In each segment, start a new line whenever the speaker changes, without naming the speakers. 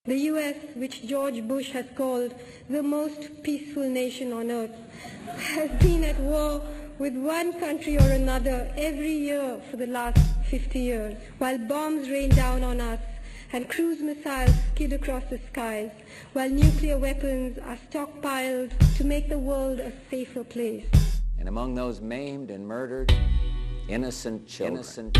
The U.S., which George Bush has called the most peaceful nation on earth, has been at war with one country or another every year for the last 50 years, while bombs rain down on us and cruise missiles skid across the skies, while nuclear weapons are stockpiled to make the world a safer place.
And among those maimed and murdered, innocent children.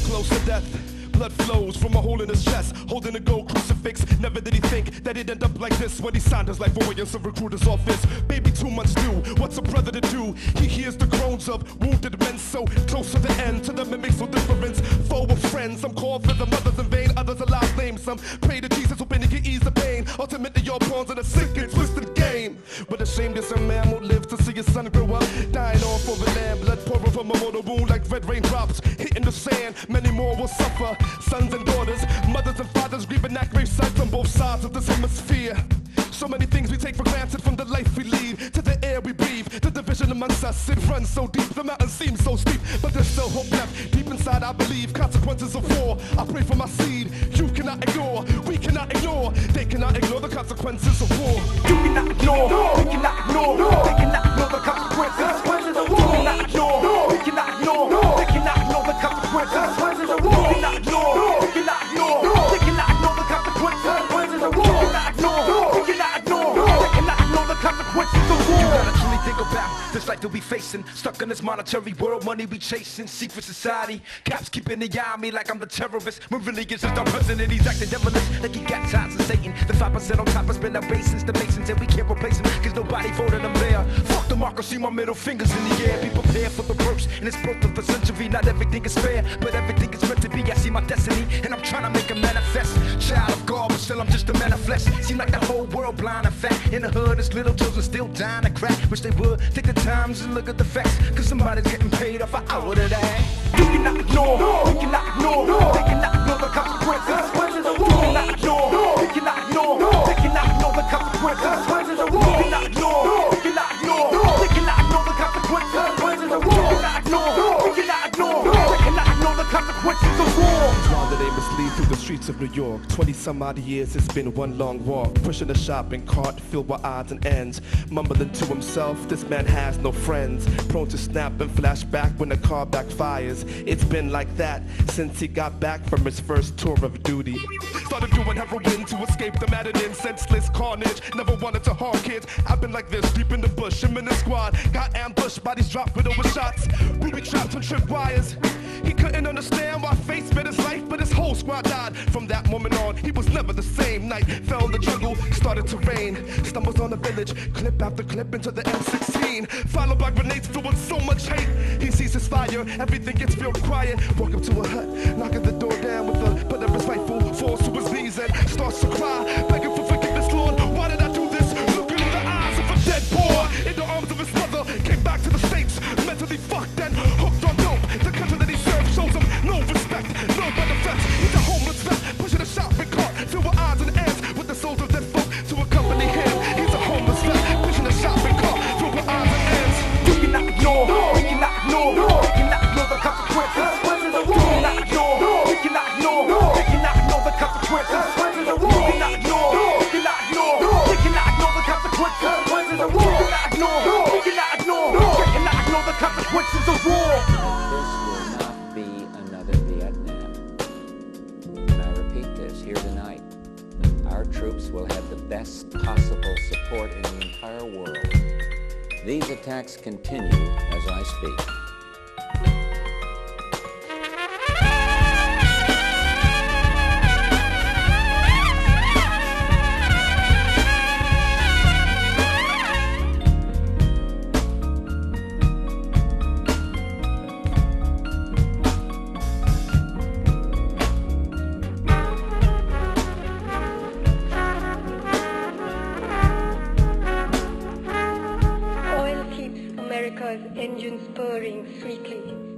Close to death, blood flows from a hole in his chest, holding a gold crucifix. Never did he think that it'd end up like this when he signed his life away in some recruiter's office. Baby, 2 months due, what's a brother to do? He hears the groans of wounded men so close to the end. To them it makes no difference, foe or friends. Some call for the mothers in vain, others allow blame. Some pray to Jesus hoping he can ease the pain. Ultimately your pawns in a sick and twisted game. But ashamed as a man won't live to see his son grow up, dying all for the land. Blood pouring from a mortal wound like red raindrops hitting the sand. Many more will suffer, sons and daughters, mothers and fathers grieving that grave sight on both sides of this hemisphere. So many things we take for granted, from the life we lead to the air we breathe. The division amongst us, it runs so deep. The mountain seems so steep, but there's still hope left. Deep inside I believe, consequences of war. I pray for my seed, you cannot ignore, we cannot ignore. They cannot ignore the consequences of war. You cannot ignore, we cannot ignore. They cannot ignore the consequences of war. You cannot ignore, we cannot ignore. They cannot ignore the consequences of war. You cannot ignore, we cannot ignore. They cannot ignore the consequences of war. You cannot ignore, we cannot ignore. They cannot ignore the consequences of war. You gotta truly think about this life that we facing. Stuck in this monetary world, money we chasing. Secret society, cops keeping an eye on me like I'm the terrorist. When really it's just our president, he's acting devilish like he got ties to Satan. The 5% on top has been our base since the Masons, and we can't replace him cause nobody voted him there. Fuck democracy, my middle fingers in the air. Be prepared for the worst, and it's broke of the century. Not everything is fair, but everything is meant to be. I see my destiny, and I'm trying to make it manifest. Child of God, but still I'm just a man of flesh. Seem like the whole world blind and fat. In the hood, there's little children still dying to crack. Wish they would take the times and look at the facts, cause somebody's getting paid off an hour today. You cannot ignore, we cannot ignore. They cannot ignore the consequences of war. You cannot ignore, we cannot ignore. They cannot ignore the consequences of war. You cannot ignore, we cannot ignore. They cannot ignore the consequences of war. You cannot ignore, we cannot ignore. They cannot ignore the consequences of war. While the name is lead through the streets of New York, 20 some odd years it's been one long walk, pushing a shopping cart filled with odds and ends, mumbling to himself, this man has no friends, prone to snap and flash back when the car backfires. It's been like that since he got back from his first tour of duty. Started doing heroin to escape the maddening, senseless carnage. Never wanted to harm kids. I've been like this, deep in the bush. Him and his squad got ambushed, bodies dropped with over shots. Ruby trapped on trip wires. He couldn't understand why fate spent his life, but his whole squad died. From that moment on, he was never the same. Night fell in the jungle, started to rain. Stumbles on the village, clip after clip into the M16. Followed by grenades filled with so much hate. He sees his fire, everything gets real quiet. Walk up to a hut, knocking the door down with the butt of his rifle. Falls to his knees and starts to cry, begging for forgiveness, Lord. Why did I do this? Looking in the eyes of a dead boy. In the arms of his mother, came back to the States, mentally fucked and hooked on dope. The country that he served shows him no respect, no benefits. He's a homeless vet, pushing a shopping cart, filled with odds and ends, with the souls of dead folk to accompany him. He's a homeless vet, pushing a shopping cart, filled with odds and ends. You cannot ignore, we cannot ignore, we cannot ignore the consequences. You cannot ignore, we cannot ignore, they cannot ignore the consequences. You cannot ignore, we cannot ignore, they cannot ignore the consequences. You cannot ignore, we cannot ignore, they cannot ignore the consequences of war.
This will not be another Vietnam. And I repeat this here tonight. Our troops will have the best possible support in the entire world. These attacks continue as I speak.
Oil keeps America's engines purring sweetly.